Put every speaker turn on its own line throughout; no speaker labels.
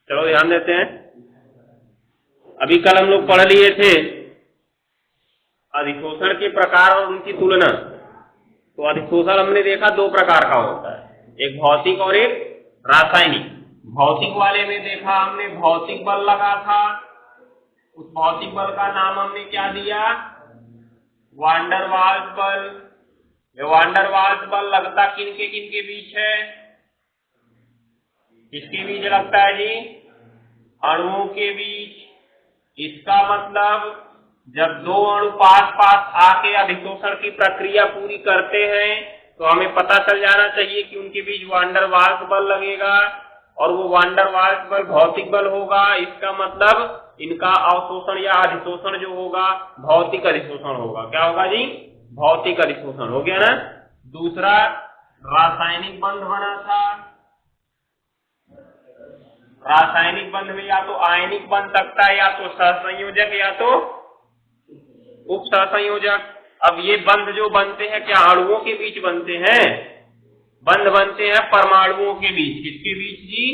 चलो ध्यान देते हैं। अभी कल हम लोग पढ़ लिए थे अधिशोषण के प्रकार और उनकी तुलना। तो अधिशोषण हमने देखा दो प्रकार का होता है, एक भौतिक और एक रासायनिक। भौतिक वाले में देखा हमने भौतिक बल लगा था, उस भौतिक बल का नाम हमने क्या दिया, वान डर वाल्स बल। वान डर वाल्स बल लगता किन के बीच है, किसके बीच लगता है जी, अणुओं के बीच। इसका मतलब जब दो अणु पास पास आके अधिशोषण की प्रक्रिया पूरी करते हैं तो हमें पता चल जाना चाहिए कि उनके बीच वान डर वाल्स बल लगेगा, और वो वान डर वाल्स बल भौतिक बल होगा। इसका मतलब इनका अवशोषण या अधिशोषण जो होगा भौतिक अधिशोषण होगा। क्या होगा जी, भौतिक अधिशोषण हो गया ना। दूसरा रासायनिक बंध बना था। रासायनिक बंध में या तो आयनिक बन सकता है, या तो सहसंयोजक, या तो उप सहसंयोजक। अब ये बंध जो बनते हैं क्या अणुओं के बीच बनते हैं, बंध बनते हैं परमाणुओं के बीच। किसके बीच जी,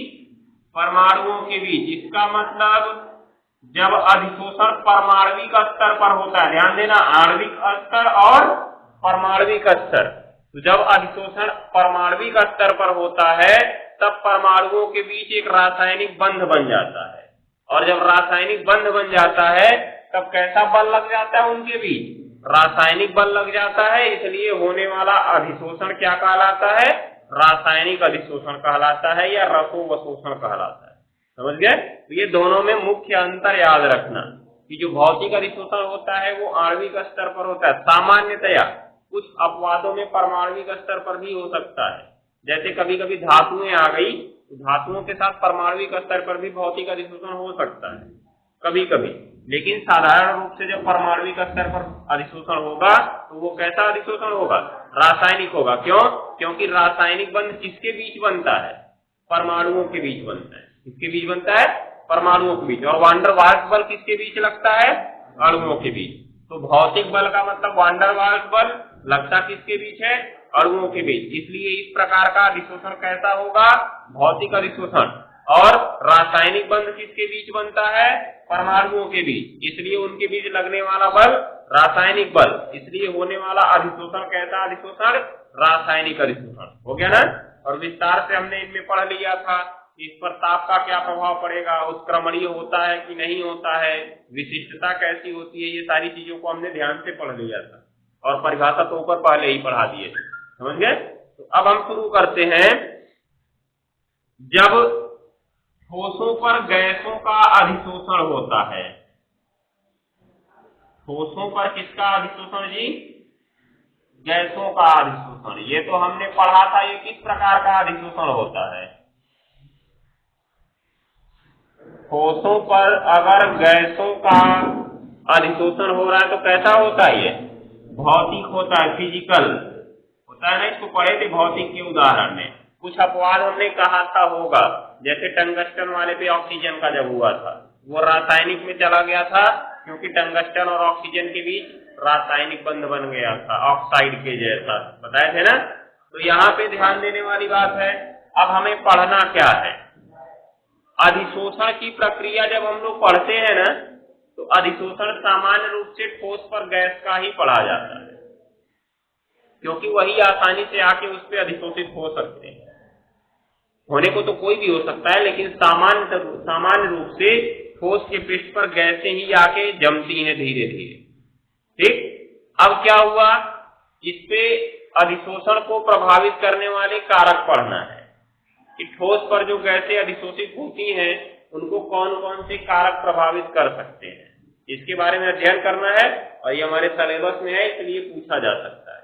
परमाणुओं के बीच। इसका मतलब जब अधिशोषण परमाणविक स्तर पर होता है, ध्यान देना, आणविक स्तर और परमाणविक स्तर। तो जब अधिशोषण परमाणविक स्तर पर होता है तब परमाणुओं के बीच एक रासायनिक बंध बन जाता है, और जब रासायनिक बंध बन जाता है तब कैसा बल लग जाता है उनके बीच, रासायनिक बल लग जाता है। इसलिए होने वाला अधिशोषण क्या कहलाता है, रासायनिक अधिशोषण कहलाता है या रसोवशोषण कहलाता है। समझ गए। तो ये दोनों में मुख्य अंतर याद रखना कि जो भौतिक अधिशोषण होता है वो आणविक स्तर पर होता है सामान्यतया, कुछ अपवादों में परमाणविक स्तर पर भी हो सकता है। जैसे कभी कभी धातुएं आ गई तो धातुओं के साथ परमाणविक स्तर पर भी भौतिक अधिशोषण हो सकता है कभी कभी, लेकिन साधारण रूप से जब परमाणविक स्तर पर अधिशोषण होगा तो वो कैसा अधिशोषण होगा, रासायनिक होगा। क्यों, क्योंकि रासायनिक बंध किसके बीच बनता है, परमाणुओं के बीच बनता है। किसके बीच बनता है, परमाणुओं के बीच। और वान डर वाल्स बल किसके बीच लगता है, अणुओं के बीच। तो भौतिक बल का मतलब वान डर वाल्स बल लगता किसके बीच है, अणुओं के बीच। इसलिए इस प्रकार का अधिशोषण कैसा होगा, भौतिक अधिशोषण। और रासायनिक बंध किसके बीच बनता है, परमाणुओं के बीच। इसलिए उनके बीच लगने वाला बल रासायनिक बल, इसलिए होने वाला अधिशोषण कैसा अधिशोषण, रासायनिक अधिशोषण। हो गया ना। और विस्तार से हमने इनमें पढ़ लिया था इस पर ताप का क्या प्रभाव पड़ेगा, उत्क्रमणीय होता है कि नहीं होता है, विशिष्टता कैसी होती है, ये सारी चीजों को हमने ध्यान से पढ़ लिया था। और परिभाषा तो ऊपर पहले ही पढ़ा दिए, समझ गए। तो अब हम शुरू करते हैं। जब ठोसों पर गैसों का अधिशोषण होता है, ठोसों पर किसका अधिशोषण जी, गैसों का अधिशोषण। ये तो हमने पढ़ा था, ये किस प्रकार का अधिशोषण होता है। ठोसों पर अगर गैसों का अधिशोषण हो रहा है तो कैसा होता है, ये भौतिक होता है, फिजिकल होता है ना। इसको पढ़े थे भौतिक के उदाहरण में। कुछ अपवाद हमने कहा था होगा, जैसे टंगस्टन वाले पे ऑक्सीजन का जब हुआ था वो रासायनिक में चला गया था, क्योंकि टंगस्टन और ऑक्सीजन के बीच रासायनिक बंध बन गया था ऑक्साइड के जैसा, बताए थे ना। तो यहाँ पे ध्यान देने वाली बात है। अब हमें पढ़ना क्या है, अधिशोषण की प्रक्रिया जब हम लोग पढ़ते हैं ना तो अधिशोषण सामान्य रूप से ठोस पर गैस का ही पढ़ा जाता है, क्योंकि वही आसानी से आके उस पर अधिशोषित हो सकते हैं। होने को तो कोई भी हो सकता है, लेकिन सामान्य रूप से ठोस के पृष्ठ पर गैसें ही आके जमती हैं धीरे धीरे। ठीक। अब क्या हुआ, इस पे अधिशोषण को प्रभावित करने वाले कारक पढ़ना है कि ठोस पर जो गैसें अधिशोषित होती हैं उनको कौन कौन से कारक प्रभावित कर सकते हैं, इसके बारे में अध्ययन करना है। और ये हमारे सिलेबस में है, इसलिए पूछा जा सकता है।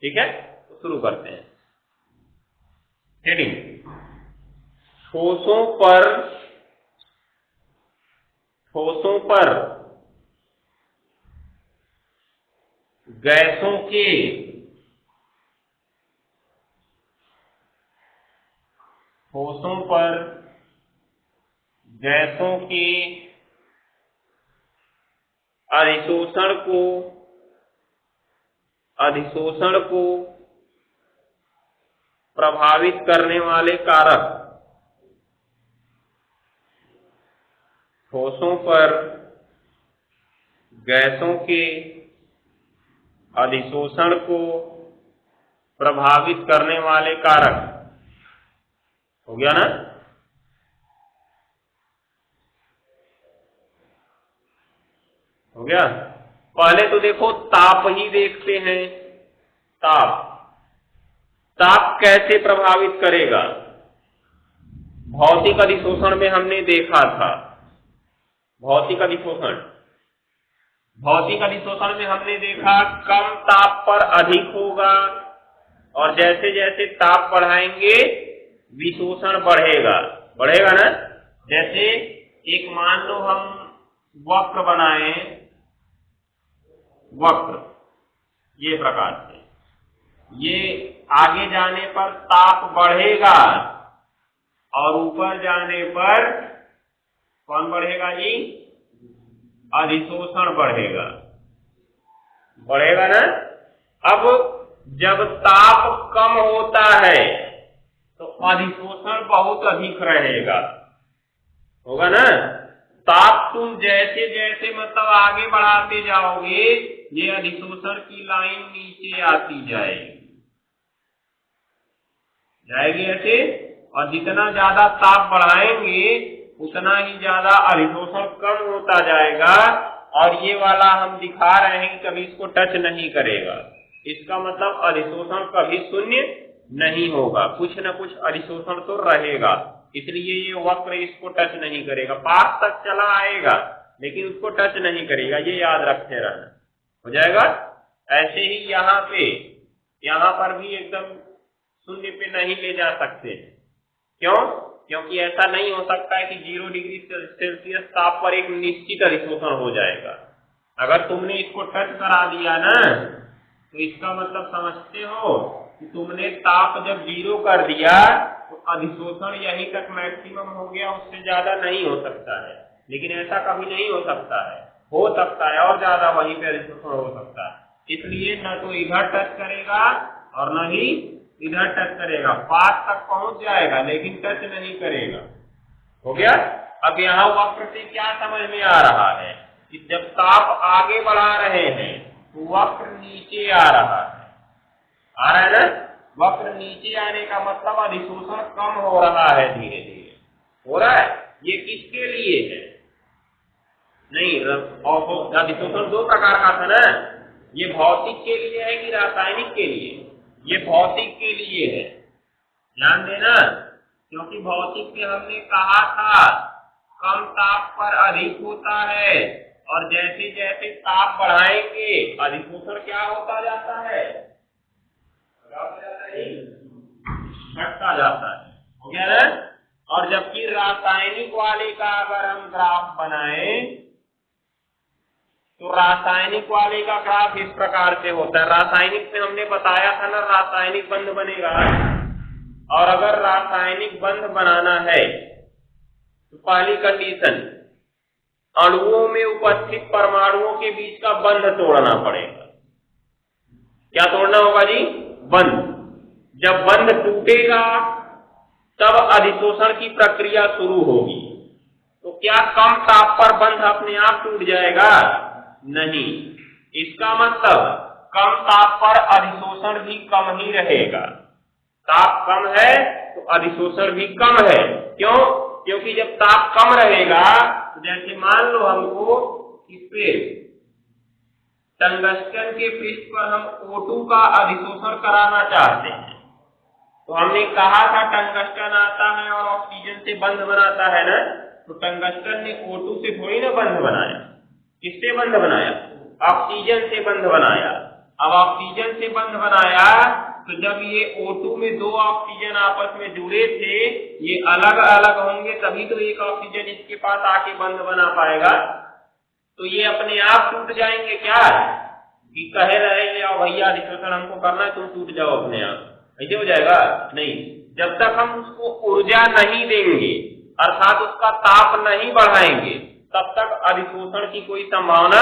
ठीक है, तो शुरू करते हैं। हेडिंग, ठोसों पर गैसों के अधिशोषण को प्रभावित करने वाले कारक ठोसों पर गैसों के अधिशोषण को प्रभावित करने वाले कारक। हो गया ना? हो गया। पहले तो देखो ताप ही देखते हैं। ताप ताप कैसे प्रभावित करेगा? भौतिक अधिशोषण में हमने देखा था। भौतिक अधिशोषण में हमने देखा कम ताप पर अधिक होगा और जैसे जैसे ताप बढ़ाएंगे विशोषण बढ़ेगा। बढ़ेगा ना? जैसे एक मान लो हम वक्र बनाए, वक्र ये प्रकार से, ये आगे जाने पर ताप बढ़ेगा और ऊपर जाने पर कौन बढ़ेगा जी? अधिशोषण बढ़ेगा। बढ़ेगा ना? अब जब ताप कम होता है तो अधिशोषण बहुत अधिक रहेगा। होगा ना? ताप तुम जैसे जैसे मतलब आगे बढ़ाते जाओगे ये अधिशोषण की लाइन नीचे आती जाएगी ऐसे, और जितना ज्यादा ताप बढ़ाएंगे उतना ही ज्यादा अधिशोषण कम होता जाएगा। और ये वाला हम दिखा रहे हैं कि कभी इसको टच नहीं करेगा। इसका मतलब अधिशोषण कभी शून्य नहीं होगा, कुछ न कुछ अधिशोषण तो रहेगा। इसलिए ये वक्र इसको टच नहीं करेगा। पास तक चला आएगा लेकिन उसको टच नहीं करेगा, ये याद रखते रहना। हो जाएगा? ऐसे ही यहाँ पर भी एकदम शून्य पे नहीं ले जा सकते। क्यों? क्योंकि ऐसा नहीं हो सकता है कि 0 डिग्री सेल्सियस ताप पर एक निश्चित अधिशोषण हो जाएगा। अगर तुमने इसको टच करा दिया ना तो इसका मतलब समझते हो कि तुमने ताप जब 0 कर दिया तो अधिशोषण यहीं तक मैक्सिमम हो गया, उससे ज्यादा नहीं हो सकता है। लेकिन ऐसा कभी नहीं हो सकता है, हो सकता है और ज्यादा वहीं पे अधिशोषण हो सकता है। इसलिए न तो इधर टच करेगा और न ही इधर टच करेगा। पास तक पहुंच जाएगा लेकिन टच नहीं करेगा। हो गया? अब यहाँ वक्र से क्या समझ में आ रहा है कि जब ताप आगे बढ़ा रहे हैं तो वक्र नीचे आ रहा है। आ रहा है ना? वक्र नीचे आने का मतलब अधिशोषण कम हो रहा है, धीरे धीरे हो रहा है। ये किसके लिए है? नहीं, अधिशोषण 2 प्रकार का था ना। ये भौतिक के लिए है कि रासायनिक के लिए? ये भौतिक के लिए है। ध्यान देना, क्योंकि भौतिक में हमने कहा था कम ताप पर अधिक होता है और जैसे जैसे ताप बढ़ाएंगे अधिशोषण क्या होता जाता है? घटता जाता है। हो गया ना? और जबकि रासायनिक वाले का अगर हम ग्राफ बनाए तो रासायनिक वाले का ग्राफ इस प्रकार से होता है। रासायनिक में हमने बताया था ना रासायनिक बंध बनेगा, और अगर रासायनिक बंध बनाना है तो पहली कंडीशन अणुओं में उपस्थित परमाणुओं के बीच का बंध तोड़ना पड़ेगा। क्या तोड़ना होगा जी? बंध। जब बंध टूटेगा तब अधिशोषण की प्रक्रिया शुरू होगी। तो क्या कम ताप पर बंध अपने आप टूट जाएगा? नहीं। इसका मतलब कम ताप पर अधिशोषण भी कम ही रहेगा। ताप कम है तो अधिशोषण भी कम है। क्यों? क्योंकि जब ताप कम रहेगा तो जैसे मान लो हमको इस पे टंगस्टन के पृष्ठ पर हम O2 का अधिशोषण कराना चाहते हैं, तो हमने कहा था टंगस्टन आता है और ऑक्सीजन से बंध बनाता है ना। तो टंगस्टन ने O2 से थोड़ी ना बंध बनाया। किससे बंध बनाया? ऑक्सीजन से बंध बनाया। अब ऑक्सीजन से बंध बनाया तो जब ये O2 में 2 ऑक्सीजन आपस में जुड़े थे, ये अलग अलग होंगे तभी तो एक ऑक्सीजन इसके पास आके बंध बना पाएगा। तो ये अपने आप टूट जाएंगे क्या? कि कहे रहे आओ भैया अधिशोषण हमको करना है, तुम टूट जाओ अपने आप, ऐसे हो जाएगा? नहीं। जब तक हम उसको ऊर्जा नहीं देंगे अर्थात उसका ताप नहीं बढ़ाएंगे तब तक अधिशोषण की कोई संभावना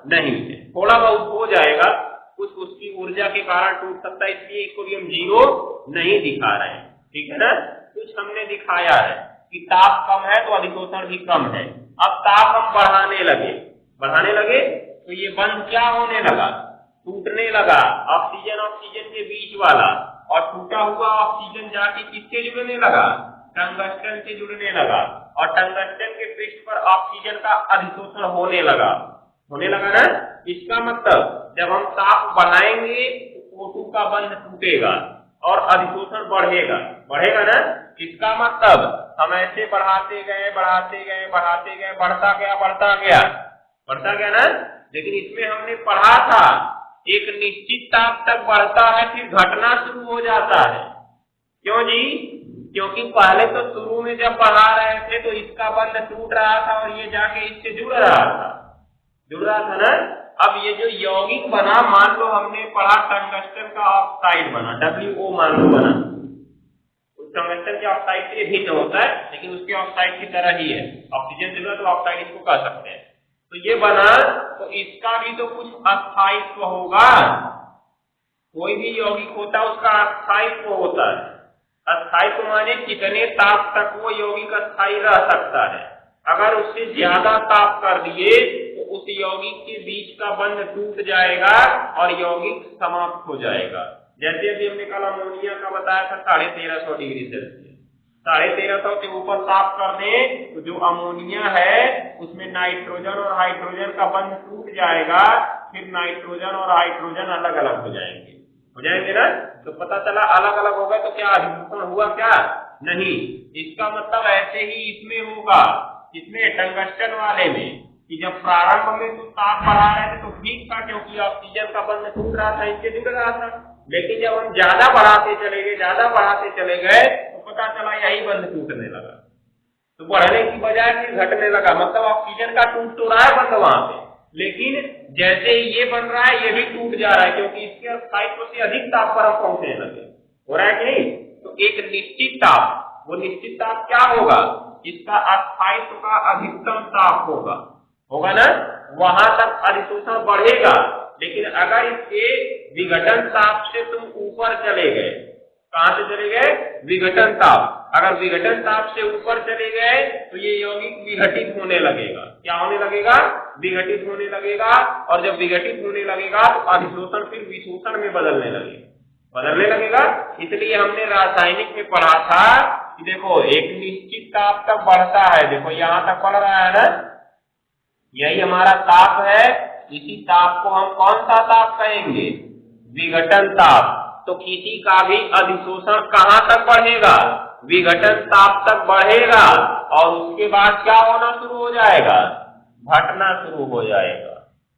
नहीं है। थोड़ा बहुत हो जाएगा, कुछ उसकी ऊर्जा के कारण टूट सकता है, इसलिए इसको भी हम 0 नहीं दिखा रहे हैं। ठीक है ना? कुछ हमने दिखाया है कि ताप कम है तो अधिशोषण भी कम है। अब ताप हम बढ़ाने लगे तो ये बंध क्या होने लगा, टूटने लगा, ऑक्सीजन ऑक्सीजन के बीच वाला, और टूटा हुआ ऑक्सीजन जाके किससे जुड़ने लगा, टंगस्टन से जुड़ने लगा, और टंगस्टन के पृष्ठ पर ऑक्सीजन का अधिशोषण होने लगा ना। इसका मतलब जब हम ताप बढ़ाएंगे तो O2 का बंध टूटेगा और अधिशोषण बढ़ेगा ना। इसका मतलब हम ऐसे बढ़ाते गए बढ़ता गया ना। लेकिन इसमें हमने पढ़ा था एक निश्चित ताप तक बढ़ता है फिर घटना शुरू हो जाता है। क्यों जी? क्योंकि पहले तो शुरू में जब बढ़ा रहे थे तो इसका बंध टूट रहा था और ये जाके इससे जुड़ रहा था ना। अब ये जो यौगिक बना, मान लो हमने पढ़ा टंगस्टन का ऑक्साइड बना, WO मान लो बना, उस टंगस्टन के ऑक्साइड से भिन्न होता है लेकिन उसके ऑक्साइड की तरह ही है, ऑक्सीजन जुड़ा तो ऑक्साइड इसको कह सकते हैं। तो ये बना तो इसका भी तो कुछ अस्थायित्व होगा, कोई भी यौगिक होता है उसका अस्थायित्व होता है। अस्थायित्व माने कितने ताप तक वो यौगिक अस्थायी रह सकता है। अगर उससे ज्यादा ताप कर दिए तो उस यौगिक के बीच का बंध टूट जाएगा और यौगिक समाप्त हो जाएगा। जैसे अभी हमने कल अमोनिया का बताया था 1350 डिग्री सेल्सियस, 1350 से ऊपर ताप कर दें तो जो अमोनिया है उसमें नाइट्रोजन और हाइड्रोजन का बंध टूट जाएगा, फिर नाइट्रोजन और हाइड्रोजन अलग अलग हो जाएंगे ना। तो पता चला अलग अलग हो गए तो क्या अधिशोषण हुआ, क्या नहीं। इसका मतलब ऐसे ही इसमें होगा, इसमें टंगस्टन वाले में, कि जब प्रारंभ में तो ताप बढ़ा रहे थे तो ठीक था क्योंकि ऑक्सीजन का बंध टूट रहा था, इसके जुड़ रहा था। लेकिन जब हम ज्यादा बढ़ाते चले गए तो पता चला यही बंध टूटने लगा। तो बढ़ने की बजाय फिर घटने लगा, मतलब ऑक्सीजन का टूट तो रहा है बंध वहां पे, लेकिन जैसे ही ये बन रहा है ये भी टूट जा रहा है क्योंकि इसके अस्थायित्व से अधिक ताप पर हम पहुंचने लगे। हो रहा है कि नहीं? तो एक निश्चित ताप, वो निश्चित ताप क्या होगा, इसका अस्थायित्व का अधिकतम ताप होगा ना, वहां तक अधिशोषण बढ़ेगा। लेकिन अगर इसके विघटन ताप से तुम ऊपर चले गए, कहां से चले गए, विघटन ताप, अगर विघटन ताप से ऊपर चले गए तो ये यौगिक विघटित होने लगेगा। क्या होने लगेगा, विघटित होने लगेगा, और जब विघटित होने लगेगा तो अधिशोषण फिर विशोषण में बदलने लगेगा। इसलिए हमने रासायनिक में पढ़ा था कि देखो एक निश्चित ताप तक बढ़ता है, देखो यहां तक बढ़ रहा है ना, यही हमारा ताप है। इसी ताप को हम कौन सा ताप कहेंगे, विघटन ताप। तो किसी का भी अधिशोषण कहां तक बढ़ेगा, विघटन ताप तक बढ़ेगा, और उसके बाद क्या होना शुरू हो जाएगा, घटना शुरू हो जाएगा,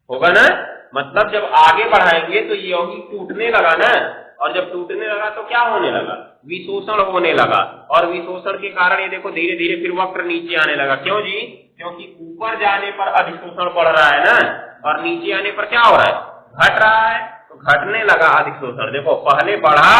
होगा ना। मतलब जब आगे बढ़ाएंगे तो ये यौगिक टूटने लगा ना, और जब टूटने लगा तो क्या होने लगा, विशोषण होने लगा, और विशोषण के कारण ये देखो धीरे धीरे फिर वक्र नीचे आने लगा। क्यों जी? क्योंकि ऊपर जाने पर अधिशोषण बढ़ रहा है ना, और नीचे आने पर क्या हो रहा है, घट रहा है, तो घटने लगा अधिशोषण। देखो पहले बढ़ा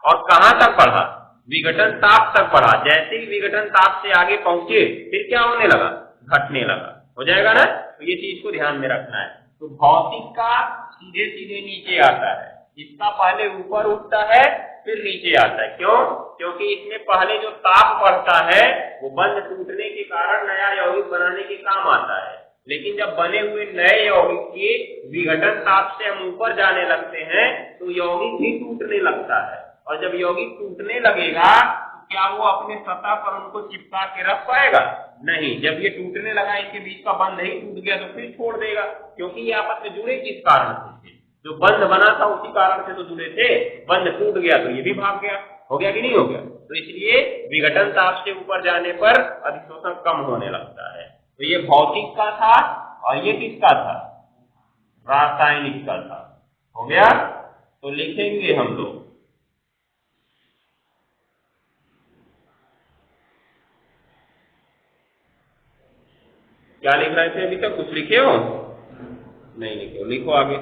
और कहां तक बढ़ा, विघटन ताप तक बढ़ा, जैसे ही विघटन ताप से आगे पहुंचे फिर क्या होने लगा, घटने लगा। हो जाएगा ना। तो ये चीज को ध्यान में रखना है। तो भौतिक का सीधे सीधे नीचे आता है, इसका पहले ऊपर उठता है फिर नीचे आता है। क्यों? क्योंकि इसमें पहले जो ताप बढ़ता है वो बंध टूटने के कारण नया यौगिक बनाने के काम आता है, लेकिन जब बने हुए नए यौगिक के विघटन ताप से हम ऊपर जाने लगते हैं तो यौगिक भी टूटने लगता है, और जब यौगिक टूटने लगेगा तो क्या वो अपने सतह पर उनको चिपका के रख पाएगा, नहीं। जब ये टूटने लगा, इनके बीच का बंध नहीं टूट गया तो फिर छोड़ देगा, क्योंकि ये आपस में जुड़े किस कारण से, जो बंध बना था उसी कारण से तो जुड़े थे। बंध टूट गया तो ये भी भाग गया, हो गया कि नहीं हो गया। तो इसलिए विघटन ताप से ऊपर जाने पर अधिशोषण कम होने लगता है। तो ये भौतिक का था, और ये किसका था, रासायनिक का था। हो गया। तो लिखेंगे हम लोग, क्या लिख रहे थे अभी तक, कुछ लिखे हो, नहीं लिखे हो, लिखो आगे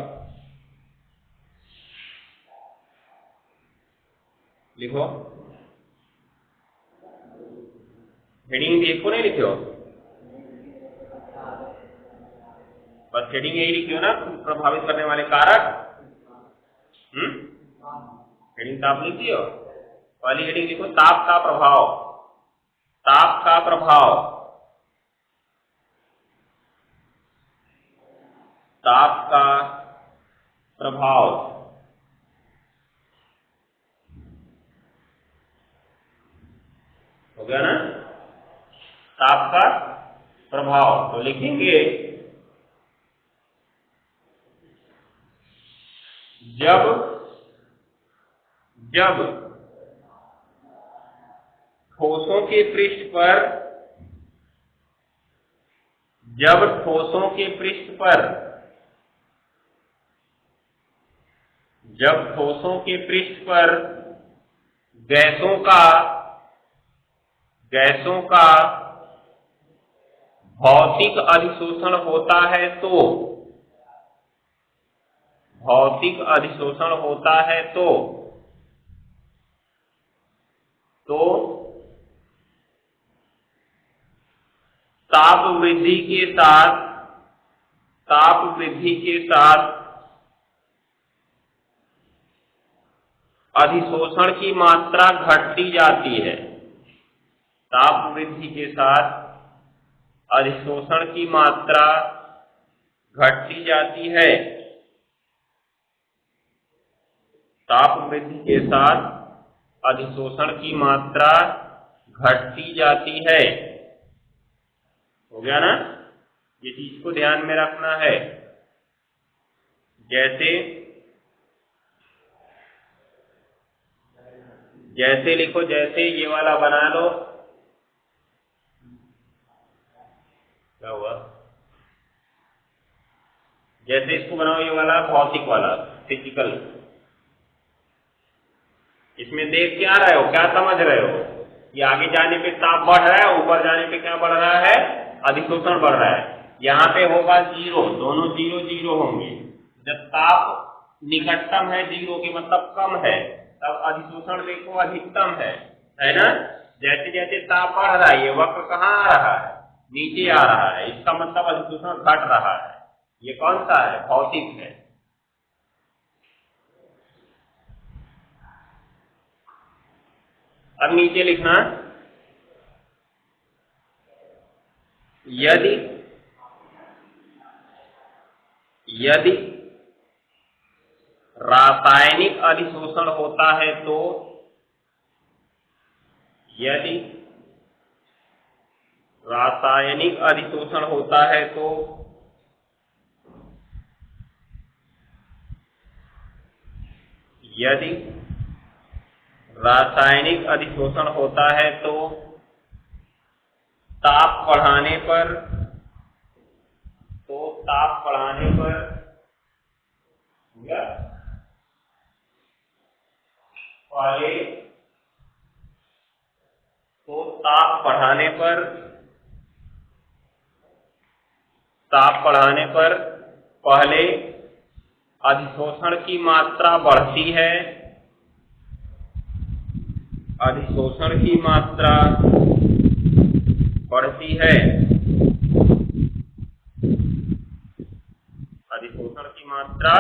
लिखो, हेडिंग देखो, नहीं लिखे हो, बस हेडिंग यही लिखी हो ना, प्रभावित करने वाले कारक। हेडिंग तो आप लिखी हो, पहली हेडिंग लिखो ताप का प्रभाव, ताप का प्रभाव। ताप का प्रभाव हो गया ना, ताप का प्रभाव। तो लिखेंगे जब ठोसों के पृष्ठ पर गैसों का भौतिक अधिशोषण होता है तो ताप वृद्धि के साथ अधिशोषण की मात्रा घटती जाती है। ताप वृद्धि के साथ अधिशोषण की मात्रा घटती जाती है। ताप वृद्धि के साथ अधिशोषण की मात्रा घटती जाती है। हो गया ना, ये चीज को ध्यान में रखना है। जैसे लिखो, जैसे ये वाला बना लो, क्या हुआ, जैसे इसको बनाओ, ये वाला भौतिक वाला, फिजिकल। इसमें देख क्या रहे हो, क्या समझ रहे हो, ये आगे जाने पे ताप बढ़ रहा है, ऊपर जाने पे क्या बढ़ रहा है, अधिशोषण बढ़ रहा है। यहाँ पे होगा 0, दोनों 0 0 होंगे। जब ताप निकटतम है 0 के, मतलब कम है, तब अधिशोषण देखो अधिकतम है ना। जैसे जैसे ताप बढ़ रहा है, ये वक्र कहाँ आ रहा है, नीचे आ रहा है, इसका मतलब अधिशोषण घट रहा है। ये कौन सा है, भौतिक है। अब नीचे लिखना, यदि रासायनिक अधिशोषण होता है तो, यदि रासायनिक अधिशोषण होता है तो यदि रासायनिक अधिशोषण होता है तो ताप बढ़ाने पर ताप बढ़ाने पर पहले अधिशोषण की मात्रा बढ़ती है, अधिशोषण की मात्रा बढ़ती है, अधिशोषण की मात्रा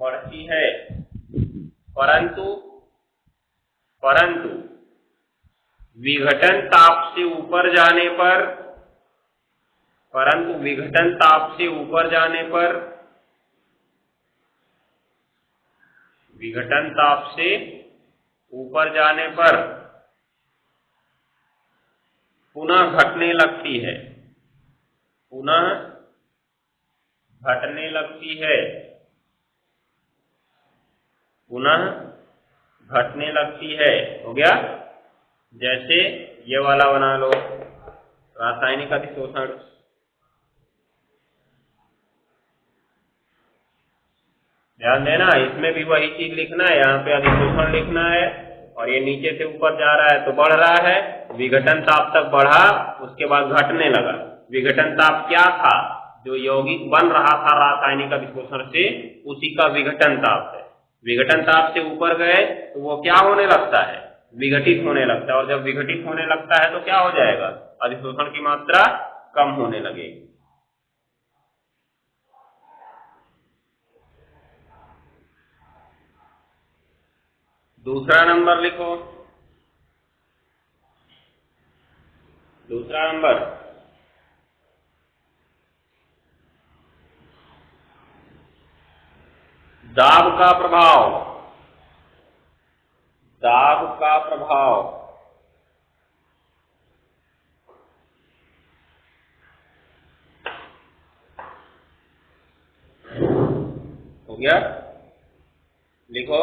बढ़ती है, परंतु विघटन ताप से ऊपर जाने पर, विघटन ताप से ऊपर जाने पर पुनः घटने लगती है, हो गया। जैसे ये वाला बना लो, रासायनिक अधिशोषण। ध्यान देना, इसमें भी वही चीज लिखना है, यहाँ पे अधिशोषण लिखना है, और ये नीचे से ऊपर जा रहा है तो बढ़ रहा है, विघटन ताप तक बढ़ा, उसके बाद घटने लगा। विघटन ताप क्या था, जो यौगिक बन रहा था रासायनिक अधिशोषण से, उसी का विघटन ताप है। विघटन ताप से ऊपर गए तो वो क्या होने लगता है, विघटित होने लगता है, और जब विघटित होने लगता है तो क्या हो जाएगा, अधिशोषण की मात्रा कम होने लगेगी। दूसरा नंबर लिखो, दूसरा नंबर, दाब का प्रभाव, दाब का प्रभाव हो गया। लिखो,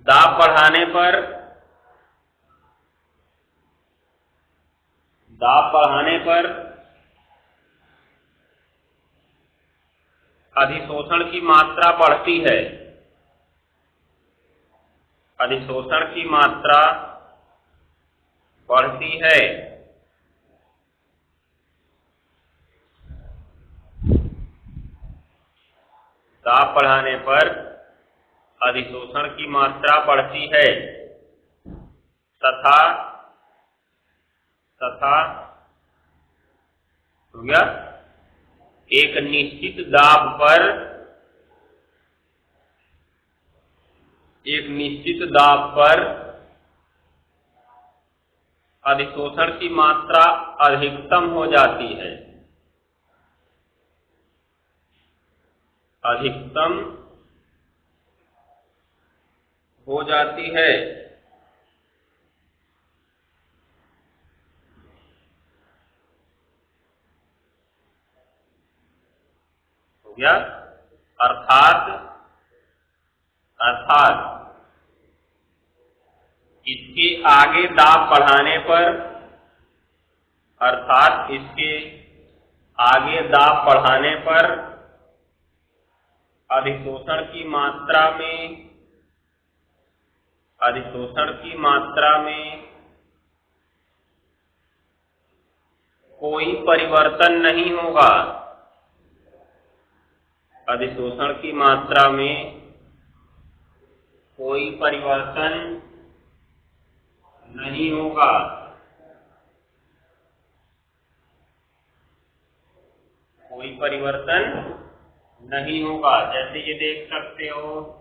दाब बढ़ाने पर, दाब बढ़ाने पर अधिशोषण की मात्रा बढ़ती है, अधिशोषण की मात्रा बढ़ती है। दाब बढ़ाने पर अधिशोषण की मात्रा बढ़ती है तथा हो गया, एक निश्चित दाब पर, एक निश्चित दाब पर अधिशोषण की मात्रा अधिकतम हो जाती है, अधिकतम हो जाती है। हो गया, अर्थात इसके आगे दाब बढ़ाने पर, अर्थात इसके आगे दाब बढ़ाने पर अधिशोषण की मात्रा में, अधिशोषण की मात्रा में कोई परिवर्तन नहीं होगा, अधिशोषण की मात्रा में कोई परिवर्तन नहीं होगा। कोई परिवर्तन नहीं होगा। जैसे ये देख सकते हो,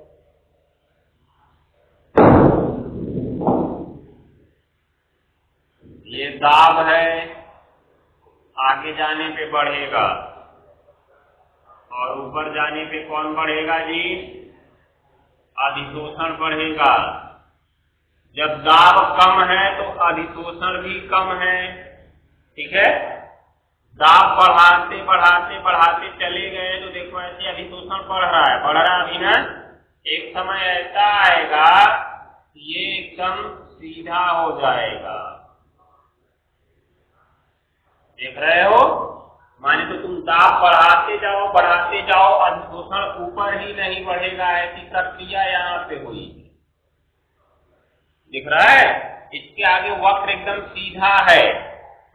ये दाब है, आगे जाने पे बढ़ेगा और ऊपर जाने पे कौन बढ़ेगा जी? अधिशोषण बढ़ेगा। जब दाब कम है तो अधिशोषण भी कम है, ठीक है। दाब बढ़ाते बढ़ाते बढ़ाते चले गए तो देखो ऐसे अधिशोषण बढ़ रहा है, बढ़ रहा अभी ना। एक समय ऐसा आएगा ये एकदम सीधा हो जाएगा, देख रहे हो। माने तो तुम दाब बढ़ाते जाओ, अधिशोषण ऊपर ही नहीं बढ़ेगा, ऐसी प्रक्रिया यहाँ पे हुई, दिख रहा है। इसके आगे वक्र एकदम सीधा है,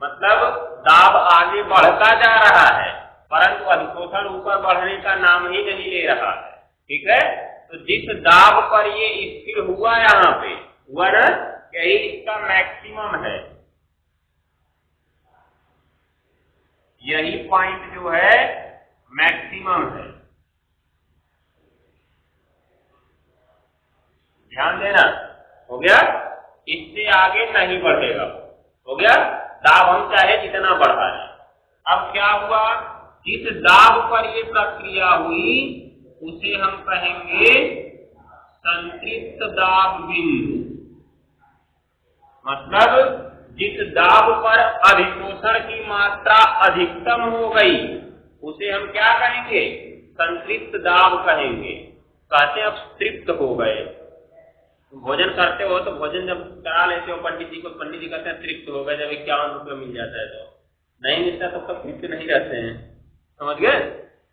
मतलब दाब आगे बढ़ता जा रहा है परंतु अधिशोषण ऊपर बढ़ने का नाम ही नहीं ले रहा है, ठीक है। तो जिस दाब पर ये स्थिर हुआ, यहाँ पे हुआ ना, यही इसका मैक्सिमम है। यही पॉइंट जो है मैक्सिमम है, ध्यान देना। हो गया, इससे आगे नहीं बढ़ेगा। हो गया, दाब हम चाहे जितना बढ़ा लें। अब क्या हुआ, जिस दाब पर ये प्रक्रिया हुई उसे हम कहेंगे संतृप्त दाब बिंदु। मतलब जिस दाब पर अधिशोषण की मात्रा अधिकतम हो गई उसे हम क्या कहेंगे? संतृप्त दाब कहेंगे। कहते हैं अब तृप्त हो गए। भोजन करते हो तो भोजन जब करा लेते हो पंडित जी को, पंडित जी कहते हैं तृप्त हो गए, जब 51 रुपये मिल जाता है तो नहीं मिलता तब तक तृप्त नहीं रहते हैं, समझ गए।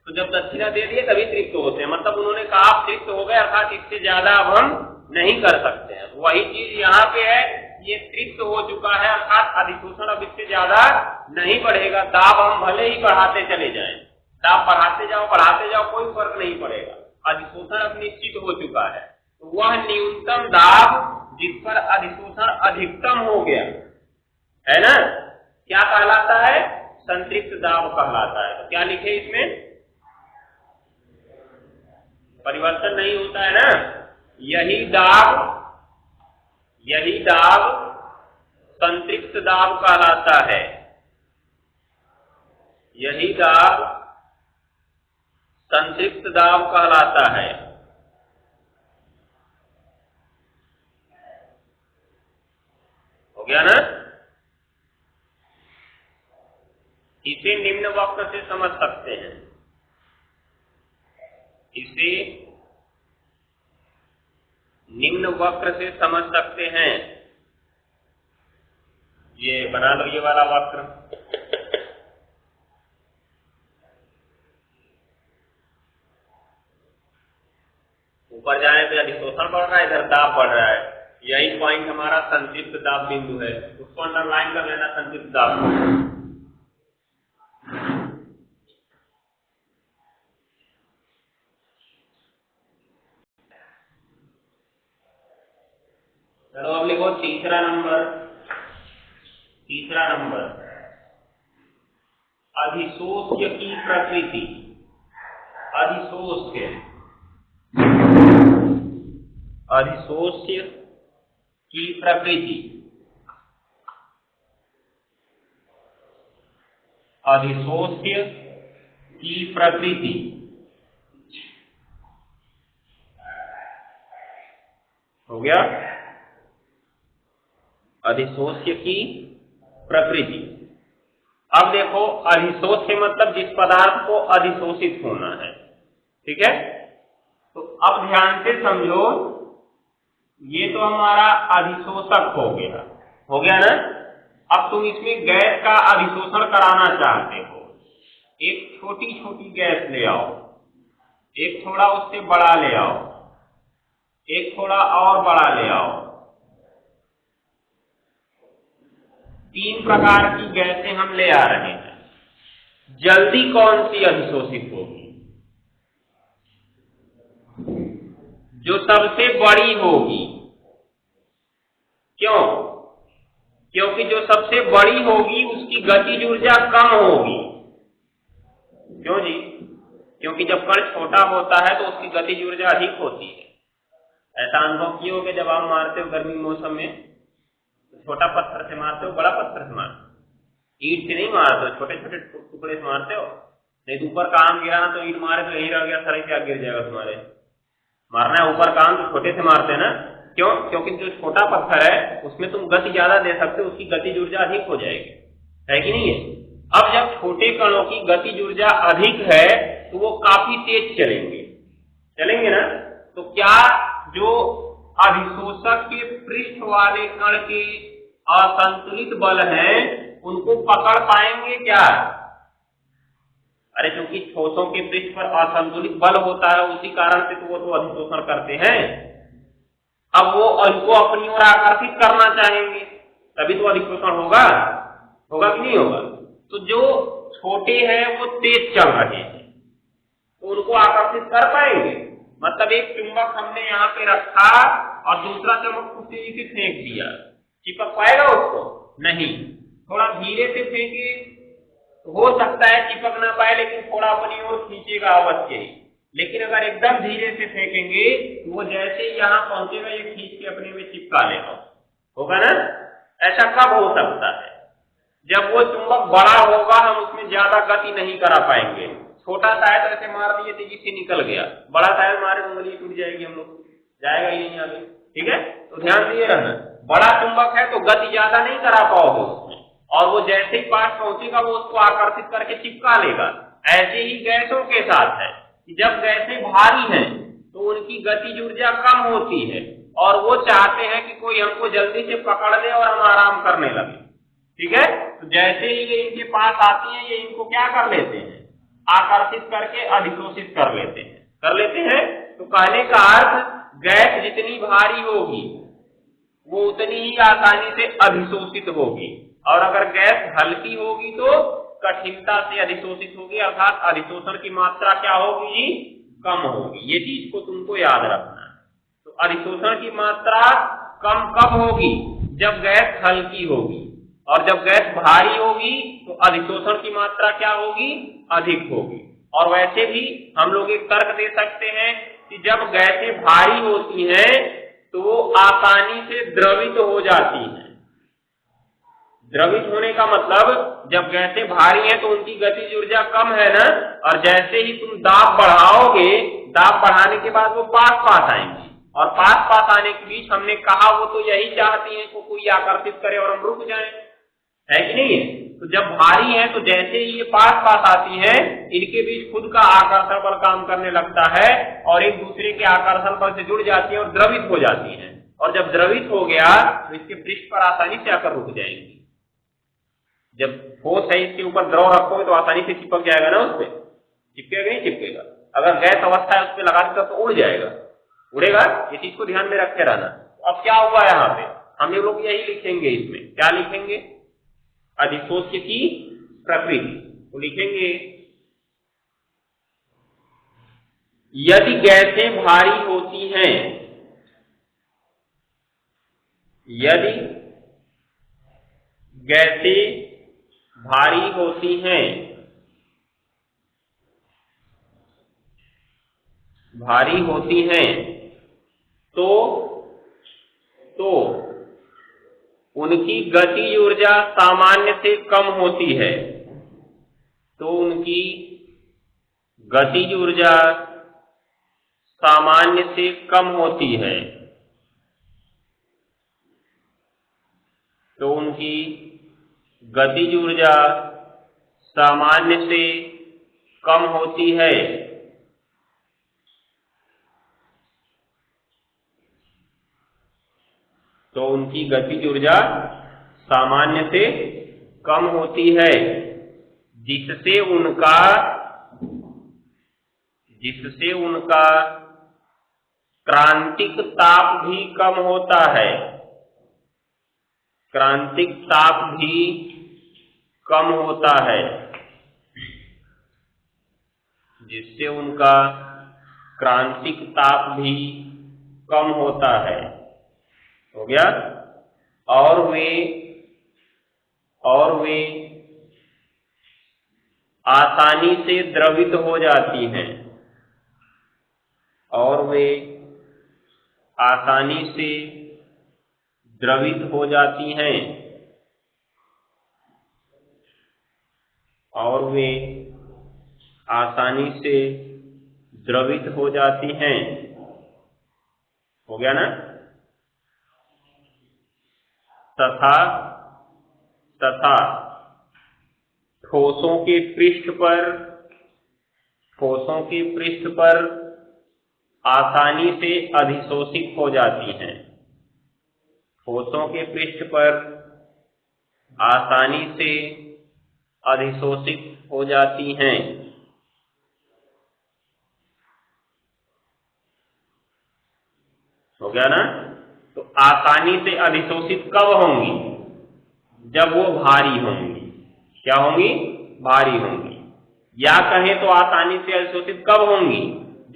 तो जब दक्षिणा दे दिए तभी तृप्त होते हैं, मतलब उन्होंने कहा आप तृप्त हो गए, अर्थात इससे ज्यादा अब हम नहीं कर सकते हैं। वही चीज यहाँ पे है, ये तृप्त हो चुका है, अर्थात अधिशोषण अब इससे ज्यादा नहीं बढ़ेगा। दाब हम भले ही बढ़ाते चले जाएं, दाब बढ़ाते जाओ कोई फर्क नहीं पड़ेगा, अधिशोषण अब निश्चित हो चुका है। तो वह न्यूनतम दाब जिस पर अधिशोषण अधिकतम हो गया है ना, क्या कहलाता है? संतृप्त दाब कहलाता है। तो क्या लिखे इसमें? परिवर्तन नहीं होता है ना, यही दाब संतृप्त दाब कहलाता है। यही दाब संतृप्त दाब कहलाता है। हो गया ना? इसे निम्न वक्र से समझ सकते हैं। इसे निम्न वक्र से समझ सकते हैं। ये बना लो, ये वाला वक्र। ऊपर जाने पे अधिशोषण बढ़ रहा है, इधर दाब बढ़ रहा है। यही पॉइंट हमारा संतृप्त दाब बिंदु है, उसको अंडरलाइन कर लेना, संतृप्त दाब को। चलो अब लिखो तीसरा नंबर। तीसरा नंबर, अधिशोष्य की प्रकृति। अधिशोष्य, अधिशोष्य की प्रकृति। अधिशोष्य की प्रकृति। हो गया? अधिशोष्य की प्रकृति। अब देखो, अधिशोष्य मतलब जिस पदार्थ को अधिशोषित होना है। ठीक है? तो अब ध्यान से समझो, ये तो हमारा अधिशोषक हो गया। हो गया ना? अब तुम इसमें गैस का अधिशोषण कराना चाहते हो। एक छोटी छोटी गैस ले आओ, एक थोड़ा उससे बड़ा ले आओ, एक थोड़ा और बड़ा ले आओ। 3 प्रकार की गैसें हम ले आ रहे हैं। जल्दी कौन सी अधिशोषित होगी? जो सबसे बड़ी होगी। क्यों? क्योंकि जो सबसे बड़ी होगी उसकी गतिज ऊर्जा कम होगी। क्यों जी? क्योंकि जब कण छोटा होता है तो उसकी गतिज ऊर्जा अधिक होती है। ऐसा अनुभव किए हो कि जब आप मारते हो गर्मी मौसम में, छोटा पत्थर से मारते हो, बड़ा पत्थर से मारते हो? ईंट से नहीं मारते हो, छोटे छोटे टुकड़े से मारते हो। नहीं तो ऊपर काम गिरा ना, तो ईंट मारे तो यही रह गया, सारे क्या गिर जाएगा तुम्हारे। मारना है ऊपर काम तो छोटे से मारते हैं ना। क्यों? क्योंकि जो छोटा पत्थर है उसमें तुम गति ज्यादा दे सकते हो, उसकी गतिज ऊर्जा अधिक हो जाएगी, है कि नहीं है? अब जब छोटे कणों की गतिज ऊर्जा अधिक है तो वो काफी तेज चलेंगे, चलेंगे ना। तो क्या जो अधिशोषक के पृष्ठ वाले कण के असंतुलित बल हैं उनको पकड़ पाएंगे क्या? अरे क्योंकि ठोसों के पृष्ठ पर असंतुलित बल होता है, उसी कारण से तो वो तो अधिशोषण करते हैं। अब वो उनको अपनी ओर आकर्षित करना चाहेंगे, तभी तो अधिशोषण होगा। होगा कि नहीं होगा? तो जो छोटे हैं वो तेज चल रहे हैं तो उनको आकर्षित कर पाएंगे। मतलब एक चुंबक हमने यहाँ पे रखा और दूसरा चुंबक उसे इसे फेंक दिया, चिपक पाएगा उसको? नहीं। थोड़ा धीरे से फेंके तो हो सकता है चिपक ना पाए, लेकिन थोड़ा अपनी ओर खींचेगा अवश्य ही। लेकिन अगर एकदम धीरे से फेंकेंगे तो वो जैसे ही यहाँ पहुंचेगा ये खींच के अपने में चिपका लेगा। होगा ना? ऐसा कब हो सकता है? जब वो चुंबक बड़ा होगा, हम उसमें ज्यादा गति नहीं करा पाएंगे। छोटा सा है तो ऐसे मार दिए तेजी से निकल गया, बड़ा सा है मारे उंगली टूट जाएगी, हम लोग जाएगा ही नहीं आगे। ठीक है? तो ध्यान दिए रहना, बड़ा चुंबक है तो गति ज्यादा नहीं करा पाओगे उसमें, और वो जैसे ही पास पहुंचेगा वो उसको आकर्षित करके चिपका लेगा। ऐसे ही गैसों के साथ है कि जब गैसें भारी हैं तो उनकी गतिज ऊर्जा कम होती है और वो चाहते हैं कि कोई हमको जल्दी से पकड़ ले और हम आराम करने लगे। ठीक है? तो जैसे ही ये इनके पास आती है, ये इनको क्या कर लेते हैं? आकर्षित करके अधिशोषित कर लेते हैं। कर लेते हैं तो कहने का अर्थ, गैस जितनी भारी होगी वो उतनी ही आसानी से अधिशोषित होगी, और अगर गैस हल्की होगी तो कठिनता से अधिशोषित होगी, अर्थात अधिशोषण की मात्रा क्या होगी जी? कम होगी। ये चीज को तुमको याद रखना है। तो अधिशोषण की मात्रा कम कब होगी? जब गैस हल्की होगी, और जब गैस भारी होगी तो अधिशोषण की मात्रा क्या होगी? अधिक होगी। और वैसे भी हम लोग एक तर्क दे सकते हैं कि जब गैसें भारी होती हैं तो वो आसानी से द्रवित हो जाती हैं। द्रवित होने का मतलब जब गैसें भारी हैं तो उनकी गतिज ऊर्जा कम है ना, और जैसे ही तुम दाब बढ़ाओगे, दाब बढ़ाने के बाद वो पास पास आएंगी, और पास पास आने के बीच हमने कहा वो तो यही चाहती हैं को कोई आकर्षित करे और हम रुक जाएं, है कि नहीं है? तो जब भारी है तो जैसे ही ये पास पास आती हैं, इनके बीच खुद का आकर्षण बल काम करने लगता है और एक दूसरे के आकर्षण बल से जुड़ जाती है और द्रवित हो जाती हैं, और जब द्रवित हो गया तो इसके पृष्ठ पर आसानी से आकर रुक जाएंगी। जब ठोस है इसके ऊपर द्रव रखोगे तो आसानी से चिपक जाएगा ना, उस पर चिपकेगा नहीं चिपकेगा? अगर गैस अवस्था है उस पर लगा देगा तो उड़ जाएगा, उड़ेगा। ये चीज को ध्यान में रखे रहना। अब क्या हुआ यहाँ पे, हम लोग यही लिखेंगे, इसमें क्या लिखेंगे, अधिशोष्य की प्रकृति तो लिखेंगे यदि गैसें भारी होती हैं, यदि गैसें भारी होती हैं, भारी होती हैं तो उनकी गतिज ऊर्जा सामान्य से कम होती है, तो उनकी गतिज ऊर्जा सामान्य से कम होती है, तो उनकी गतिज ऊर्जा सामान्य से कम होती है, तो उनकी गतिज ऊर्जा सामान्य से कम होती है, जिससे उनका क्रांतिक ताप भी कम होता है, क्रांतिक ताप भी कम होता है, जिससे उनका क्रांतिक ताप भी कम होता है। हो गया? और वे आसानी से द्रवित हो जाती हैं, और वे आसानी से द्रवित हो जाती हैं, और वे आसानी से द्रवित हो जाती हैं। हो गया ना? तथा ठोसों के पृष्ठ पर आसानी से अधिशोषित हो जाती हैं, ठोसों के पृष्ठ पर आसानी से अधिशोषित हो जाती हैं। हो गया ना? तो आसानी से अधिशोषित कब होंगी? जब वो भारी होंगी। क्या होंगी? भारी होंगी। या कहें तो आसानी से अधिशोषित कब होंगी?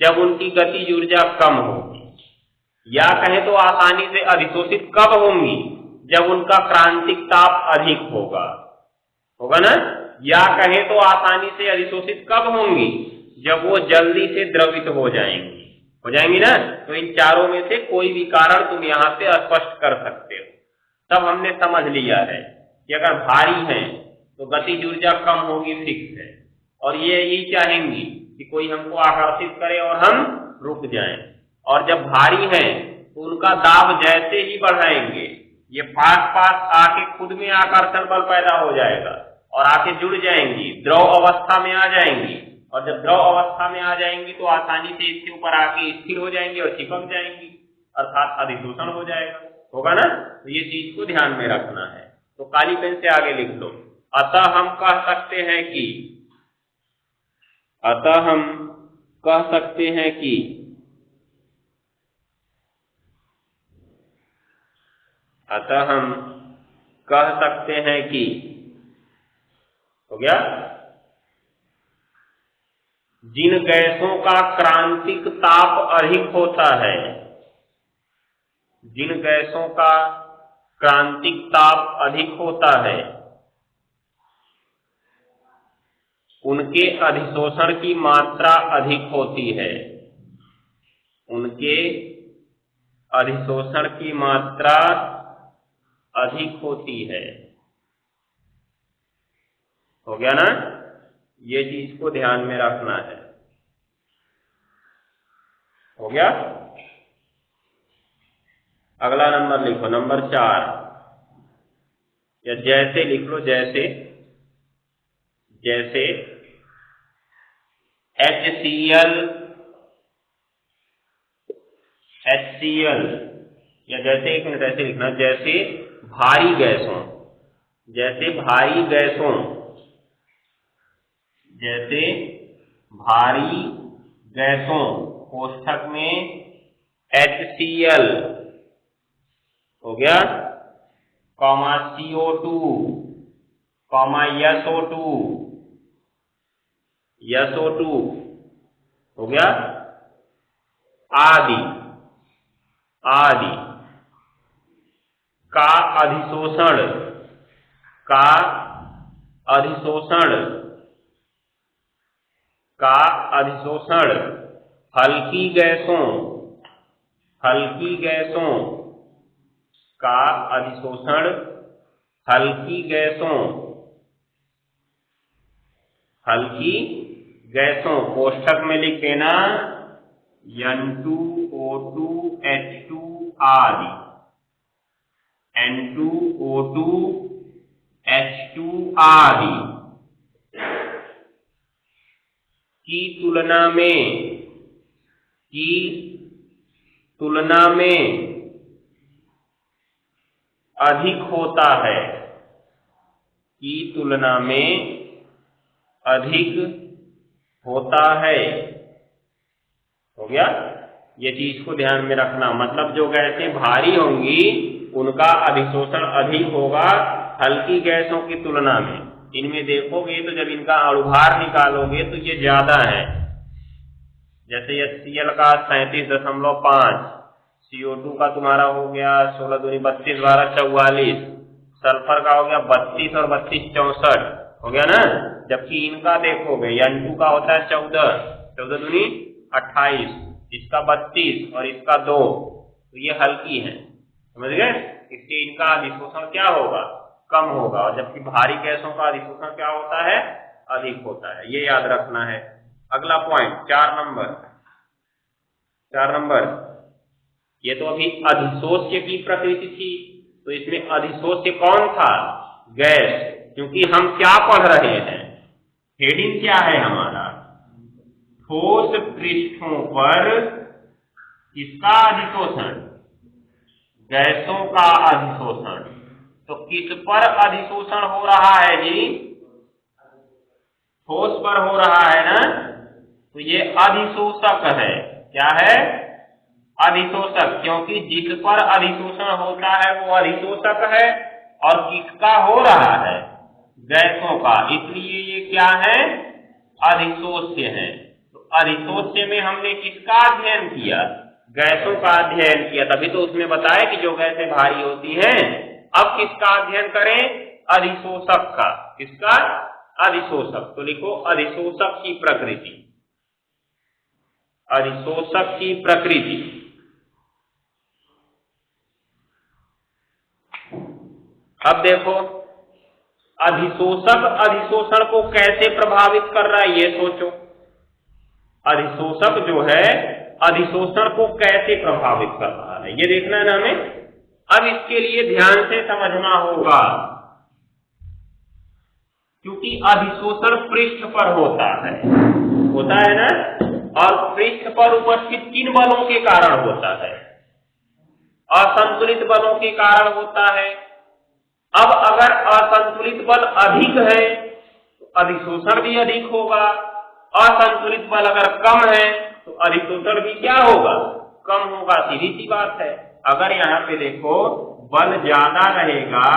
जब उनकी गतिज ऊर्जा कम होगी। या कहें तो आसानी से अधिशोषित कब होंगी? जब उनका क्रांतिक ताप अधिक होगा। होगा ना? या कहें तो आसानी से अधिशोषित कब होंगी? जब वो जल्दी से द्रवित हो जाएंगी। हो जाएंगी ना? तो इन चारों में से कोई भी कारण तुम यहाँ से स्पष्ट कर सकते हो। तब हमने समझ लिया है कि अगर भारी हैं तो गतिज ऊर्जा कम होगी, फिक्स है, और ये यही चाहेंगी कि कोई हमको आकर्षित करे और हम रुक जाएं। और जब भारी हैं तो उनका दाब जैसे ही बढ़ाएंगे, ये पास पास आके खुद में आकर्षण बल पैदा हो जाएगा और आके जुड़ जाएंगी, द्रव अवस्था में आ जाएंगी, और जब द्रव अवस्था में आ जाएंगी तो आसानी से इसके ऊपर आके स्थिर हो जाएंगी और चिपक जाएंगी, अर्थात अधिशोषण हो जाएगा। होगा ना? तो ये चीज को ध्यान में रखना है। तो काली पेन से आगे लिख लो। अतः हम कह सकते हैं कि अतः हम कह सकते हैं कि हो गया, जिन गैसों का क्रांतिक ताप अधिक होता है, जिन गैसों का क्रांतिक ताप अधिक होता है, उनके अधिशोषण की मात्रा अधिक होती है, उनके अधिशोषण की मात्रा अधिक होती है। हो गया ना, ये चीज को ध्यान में रखना है। हो गया। अगला नंबर लिखो, नंबर 4, या जैसे लिख लो, जैसे जैसे HCl या जैसे, एक मिनट ऐसे लिखना, जैसे भारी गैसों, जैसे भारी गैसों, जैसे भारी गैसों, कोष्ठक में HCl हो गया, कॉमा CO2, कॉमा SO2 हो गया, आदि आदि का अधिशोषण, का अधिशोषण, का अधिशोषण हल्की गैसों, हल्की गैसों का अधिशोषण हल्की गैसों, हल्की गैसों, कोष्ठक में लिख देना N2O2H2 आदि, N2O2H2 आदि की तुलना में अधिक होता है, की तुलना में अधिक होता है। हो गया। ये चीज को ध्यान में रखना, मतलब जो गैसें भारी होंगी उनका अधिशोषण अधिक होगा हल्की गैसों की तुलना में। इनमें देखोगे तो जब इनका अणुभार निकालोगे तो ये ज्यादा है, जैसे HCl का 37.5, CO2 का तुम्हारा हो गया 16 दूनी 32 12 44, सल्फर का हो गया 32 और 32 64, हो गया ना। जबकि इनका देखोगे, N2 का होता है 14 दूनी 28, इसका 32 और इसका 2, तो ये हल्की है, समझ गए। इसलिए इनका अधिशोषण क्या होगा, कम होगा, और जबकि भारी गैसों का अधिशोषण क्या होता है, अधिक होता है। ये याद रखना है। अगला पॉइंट 4 नंबर, ये तो अभी अधिशोष्य की प्रकृति थी, तो इसमें अधिशोष्य कौन था, गैस। क्योंकि हम क्या पढ़ रहे हैं, हेडिंग क्या है हमारा, ठोस पृष्ठों पर किसका अधिशोषण, गैसों का अधिशोषण। तो किस पर अधिशोषण हो रहा है जी, ठोस पर हो रहा है ना, तो ये अधिशोषक है। क्या है, अधिशोषक, क्योंकि जिस पर अधिशोषण होता है वो अधिशोषक है, और किसका हो रहा है, गैसों का, इसलिए ये क्या है, अधिशोष्य है। तो अधिशोष्य में हमने किसका अध्ययन किया, गैसों का अध्ययन किया, तभी तो उसमें बताया कि जो गैसें भारी होती हैं। अब किसका अध्ययन करें, अधिशोषक का, किसका, अधिशोषक। तो लिखो अधिशोषक की प्रकृति, अधिशोषक की प्रकृति। अब देखो अधिशोषक अधिशोषण को कैसे प्रभावित कर रहा है, ये सोचो। अधिशोषक जो है अधिशोषण को कैसे प्रभावित कर रहा है, ये देखना है ना हमें। अब इसके लिए ध्यान से समझना होगा, क्योंकि अधिशोषण पृष्ठ पर होता है ना, और पृष्ठ पर उपस्थित किन बलों के कारण होता है, असंतुलित बलों के कारण होता है। अब अगर असंतुलित बल अधिक है तो अधिशोषण भी अधिक होगा, असंतुलित बल अगर कम है तो अधिशोषण भी क्या होगा, कम होगा, सीधी सी बात है। अगर यहाँ पे देखो बल ज्यादा रहेगा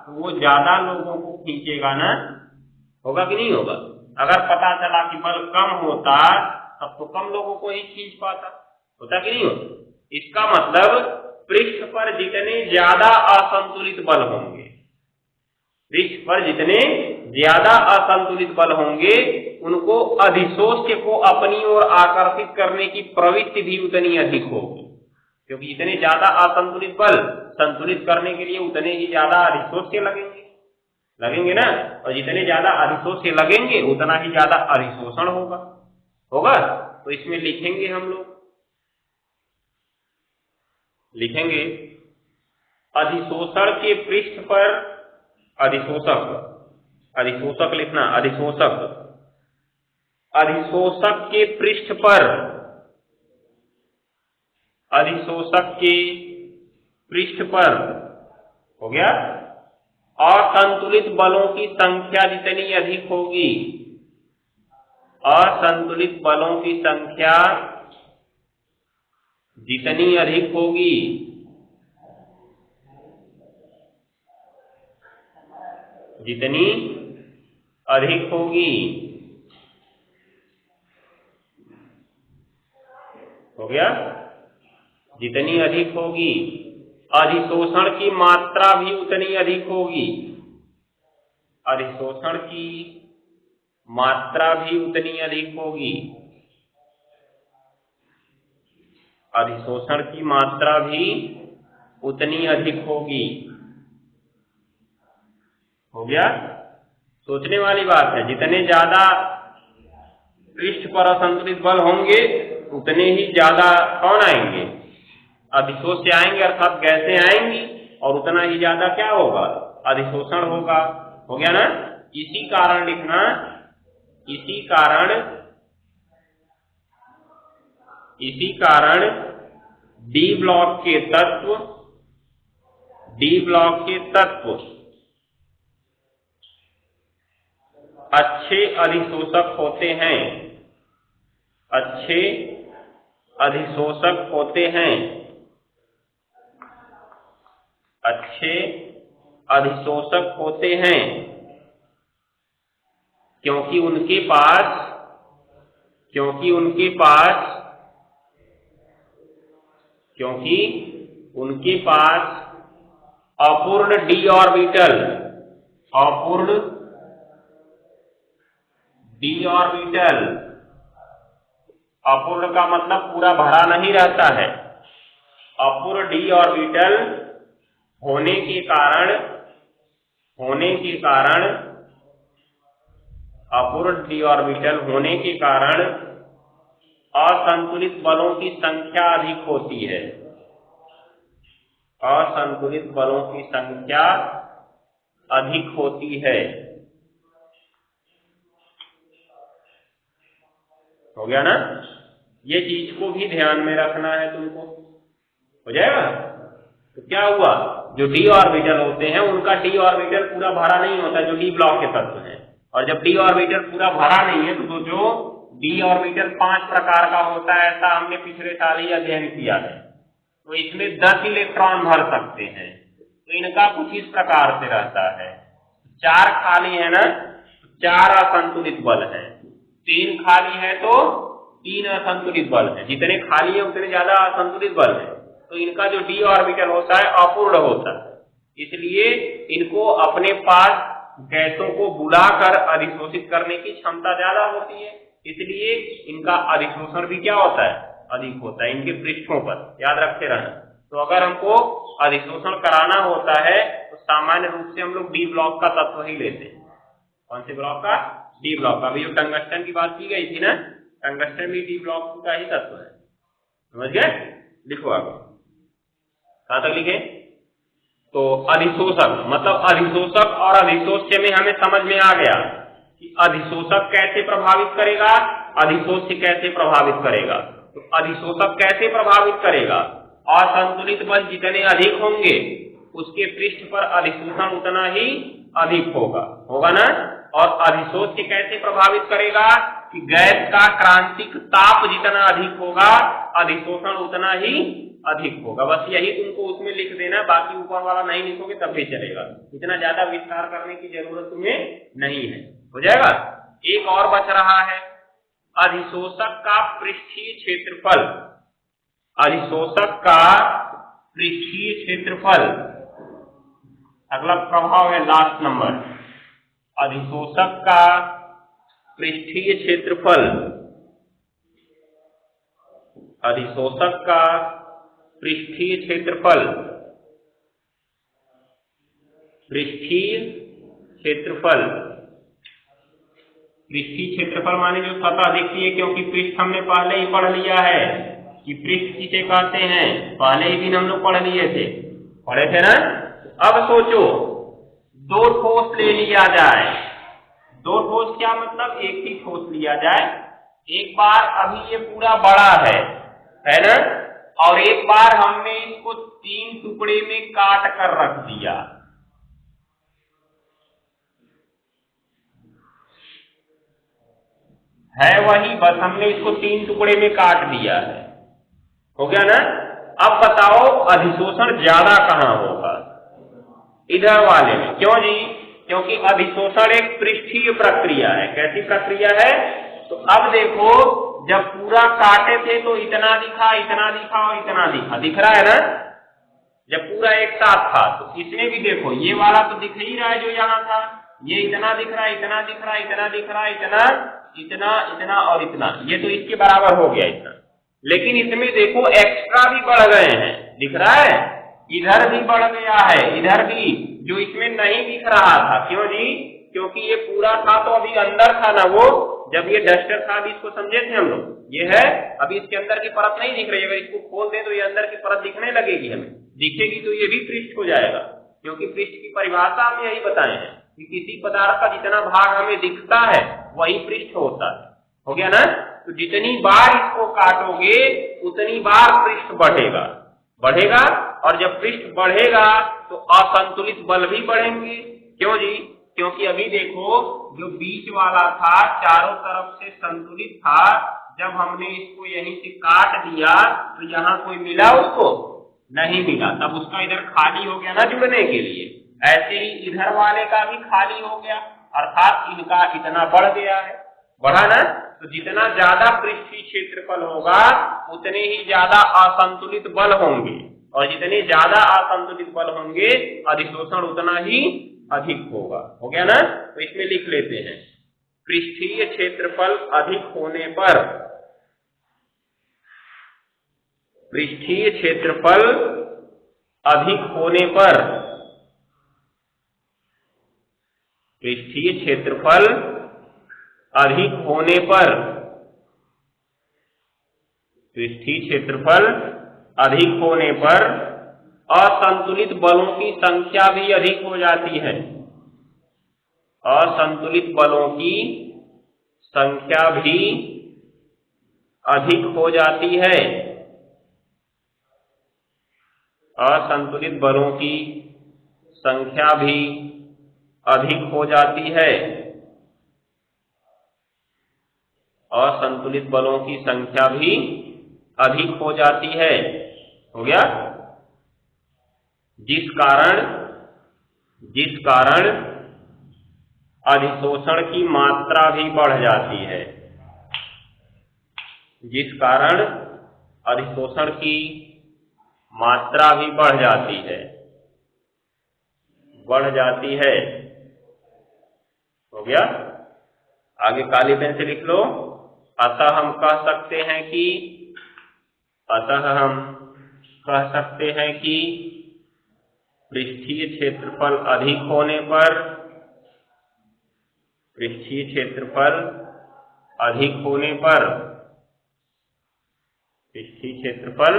तो वो ज्यादा लोगों को खींचेगा ना, होगा कि नहीं होगा। अगर पता चला कि बल कम होता तब तो कम लोगों को ही खींच पाता, होता कि नहीं होता। इसका मतलब पृष्ठ पर जितने ज्यादा असंतुलित बल होंगे, पृष्ठ पर जितने ज्यादा असंतुलित बल होंगे उनको अधिशोष्य को अपनी ओर आकर्षित करने की प्रवृत्ति भी उतनी अधिक होगी, क्योंकि जितने ज्यादा असंतुलित बल संतुलित करने के लिए उतने ही ज्यादा अधिशोष्य लगेंगे। लगेंगे ना, और जितने ज्यादा अधिशोष से लगेंगे उतना ही ज्यादा अधिशोषण होगा। होगा तो इसमें लिखेंगे, हम लोग लिखेंगे अधिशोषण के पृष्ठ पर अधिशोषक, अधिशोषक लिखना, अधिशोषक, अधिशोषक के पृष्ठ पर, अधिशोषक के पृष्ठ पर, हो गया। असंतुलित बलों की संख्या जितनी अधिक होगी, असंतुलित बलों की संख्या जितनी अधिक होगी, जितनी अधिक होगी, हो गया, जितनी अधिक होगी, अधिशोषण की मात्रा भी उतनी अधिक होगी, अधिशोषण की मात्रा भी उतनी अधिक होगी, अधिशोषण की मात्रा भी उतनी अधिक होगी। हो गया। सोचने वाली बात है, जितने ज्यादा पृष्ठ पर असंतुलित बल होंगे उतने ही ज्यादा कौन आएंगे, अधिशोष से आएंगे, अर्थात गैसें आएंगी, और उतना ही ज्यादा क्या होगा, अधिशोषण होगा। हो गया ना। इसी कारण लिखना, इसी कारण, इसी कारण डी ब्लॉक के तत्व, डी ब्लॉक के तत्व अच्छे अधिशोषक होते हैं, अच्छे अधिशोषक होते हैं, अच्छे अधिशोषक होते हैं, क्योंकि उनके पास, क्योंकि उनके पास, क्योंकि उनके पास अपूर्ण डी ऑर्बिटल, अपूर्ण डी ऑर्बिटल, अपूर्ण का मतलब पूरा भरा नहीं रहता है, अपूर्ण डी ऑर्बिटल होने के कारण, होने के कारण, अपूर्ण डी ऑर्बिटल होने के कारण असंतुलित बलों की संख्या अधिक होती है, असंतुलित बलों की संख्या अधिक होती है। हो गया ना। ये चीज को भी ध्यान में रखना है तुमको। हो जाएगा। तो क्या हुआ, जो डी ऑर्बिटल होते हैं उनका डी ऑर्बिटल पूरा भरा नहीं होता, जो डी ब्लॉक के तत्व हैं, और जब डी ऑर्बिटल पूरा भरा नहीं है तो जो डी ऑर्बिटल 5 प्रकार का होता है, ऐसा हमने पिछले साल ही अध्ययन किया है। तो इसमें 10 इलेक्ट्रॉन भर सकते हैं, तो इनका कुछ इस प्रकार से रहता है। 4 खाली है ना, 4 असंतुलित बल है, 3 खाली है तो 3 असंतुलित बल है, जितने खाली है उतने ज्यादा असंतुलित बल है। तो इनका जो डी ऑर्बिटल होता है अपूर्ण होता है, इसलिए इनको अपने पास गैसों को बुलाकर अधिशोषित करने की क्षमता ज्यादा होती है, इसलिए इनका अधिशोषण भी क्या होता है, अधिक होता है इनके पृष्ठों पर। याद रखते रहना। तो अगर हमको अधिशोषण कराना होता है तो सामान्य रूप से हम लोग डी ब्लॉक का तत्व ही लेते हैं। कौन से ब्लॉक का, डी ब्लॉक का। अभी जो टंगस्टन की बात की गई थी ना, टंगस्टन भी डी ब्लॉक का ही तत्व है। समझ गए। लिखो आगे, कहां तक लिखे। तो अधिशोषक मतलब अधिशोषक और अधिशोष्य में हमें समझ में आ गया कि अधिशोषक कैसे प्रभावित करेगा, अधिशोष्य कैसे प्रभावित करेगा। तो अधिशोषक कैसे प्रभावित करेगा, असंतुलित बल जितने अधिक होंगे उसके पृष्ठ पर अधिशोषण उतना ही अधिक होगा, होगा ना। और अधिशोष्य कैसे प्रभावित करेगा कि गैस का क्रांतिक ताप जितना अधिक होगा अधिशोषण उतना ही अधिक होगा। बस यही तुमको उसमें लिख देना, बाकी ऊपर वाला नहीं लिखोगे तब भी चलेगा, इतना ज्यादा विस्तार करने की जरूरत तुम्हें नहीं है। हो जाएगा। एक और बच रहा है, अधिशोषक का पृष्ठीय क्षेत्रफल, अधिशोषक का पृष्ठीय क्षेत्रफल। अगला प्रभाव है लास्ट नंबर, अधिशोषक का पृष्ठीय क्षेत्रफल, अधिशोषक का पृष्ठीय क्षेत्रफल, पृष्ठीय क्षेत्रफल, पृष्ठीय क्षेत्रफल माने जो सतह दिखती है, क्योंकि पृष्ठ हमने पहले ही पढ़ लिया है कि पृष्ठ किसे कहते हैं, पहले ही दिन हम लोग पढ़े थे ना। अब सोचो, दो ठोस ले लिया जाए, दो ठोस क्या मतलब, एक ही ठोस लिया जाए। एक बार अभी ये पूरा बड़ा है ना, और एक बार हमने इसको 3 टुकड़े में काट कर रख दिया। है वही, बस हमने इसको 3 टुकड़े में काट दिया है, हो गया ना। अब बताओ अधिशोषण ज्यादा कहाँ होगा, इधर वाले में। क्यों जी, क्योंकि अधिशोषण एक पृष्ठीय प्रक्रिया है। कैसी प्रक्रिया है, तो अब देखो, जब पूरा काटे थे तो इतना दिखा, इतना दिखा और इतना दिखा, दिख रहा है ना। जब पूरा एक साथ था तो इसमें भी देखो, ये वाला तो दिख ही रहा है जो यहाँ था, ये इतना दिख रहा है, इतना दिख रहा है, इतना दिख रहा है, इतना, इतना, इतना और इतना, ये तो इसके बराबर हो गया इतना। लेकिन इसमें देखो एक्स्ट्रा भी बढ़ गए हैं, दिख रहा है, इधर भी बढ़ गया है, इधर भी, जो इसमें नहीं दिख रहा था। क्यों जी, क्योंकि ये पूरा था तो अभी अंदर था ना वो, जब ये डस्टर था अभी इसको समझे थे हम लोग, ये है, अभी इसके अंदर की परत नहीं दिख रही है। अगर इसको खोल दें तो ये अंदर की परत दिखने लगेगी, हमें दिखेगी तो ये भी पृष्ठ हो जाएगा। क्योंकि पृष्ठ की परिभाषा हम यही बताए हैं कि किसी पदार्थ का जितना भाग हमें दिखता है वही पृष्ठ होता है, हो गया ना। तो जितनी बार इसको काटोगे उतनी बार पृष्ठ बढ़ेगा, और जब पृष्ठ बढ़ेगा तो असंतुलित बल भी बढ़ेंगे। क्यों जी, क्योंकि अभी देखो, जो बीच वाला था चारों तरफ से संतुलित था, जब हमने इसको यहीं से काट दिया तो यहाँ कोई मिला, उसको नहीं मिला, तब उसका इधर खाली हो गया ना जुड़ने के लिए। ऐसे ही इधर वाले का भी खाली हो गया, अर्थात इनका इतना बढ़ गया है, बढ़ा ना। तो जितना ज्यादा पृष्ठीय क्षेत्रफल होगा उतने ही ज्यादा असंतुलित बल होंगे, और जितने ज्यादा असंतुलित बल होंगे अधिशोषण उतना ही अधिक होगा, हो गया ना। तो इसमें लिख लेते हैं, पृष्ठीय क्षेत्रफल अधिक होने पर, पृष्ठीय क्षेत्रफल अधिक होने पर, पृष्ठीय क्षेत्रफल अधिक होने पर, पृष्ठीय क्षेत्रफल अधिक होने पर असंतुलित बलों की संख्या भी अधिक हो जाती है। असंतुलित बलों की संख्या भी अधिक हो जाती है। असंतुलित बलों की संख्या भी अधिक हो जाती है। असंतुलित बलों की संख्या भी अधिक हो जाती है, हो गया। जिस कारण अधिशोषण की मात्रा भी बढ़ जाती है, जिस कारण अधिशोषण की मात्रा भी बढ़ जाती है, हो गया। आगे काली पेन से लिख लो। अतः हम कह सकते हैं कि पृष्ठीय क्षेत्रफल अधिक होने पर, पृष्ठीय क्षेत्रफल अधिक होने पर, पृष्ठीय क्षेत्रफल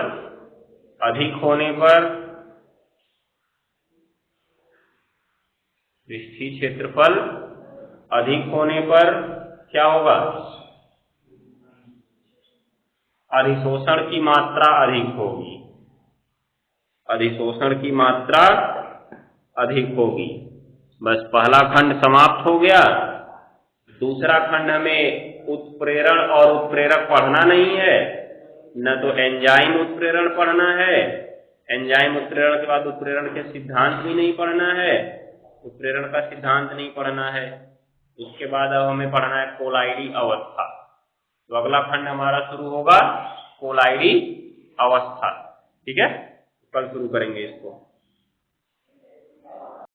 अधिक होने पर, पृष्ठीय क्षेत्रफल अधिक होने पर क्या होगा, अधिशोषण की मात्रा अधिक होगी, अधिशोषण की मात्रा अधिक होगी। बस पहला खंड समाप्त हो गया। दूसरा खंड हमें उत्प्रेरण और उत्प्रेरक पढ़ना नहीं है, न तो एंजाइम उत्प्रेरण पढ़ना है, एंजाइम उत्प्रेरण के बाद उत्प्रेरण के सिद्धांत भी नहीं पढ़ना है, उत्प्रेरण का सिद्धांत नहीं पढ़ना है। उसके बाद अब हमें पढ़ना है कोलाइडी अवस्था। तो अगला खंड हमारा शुरू होगा कोलाइडी अवस्था, ठीक है। कल शुरू करेंगे इसको।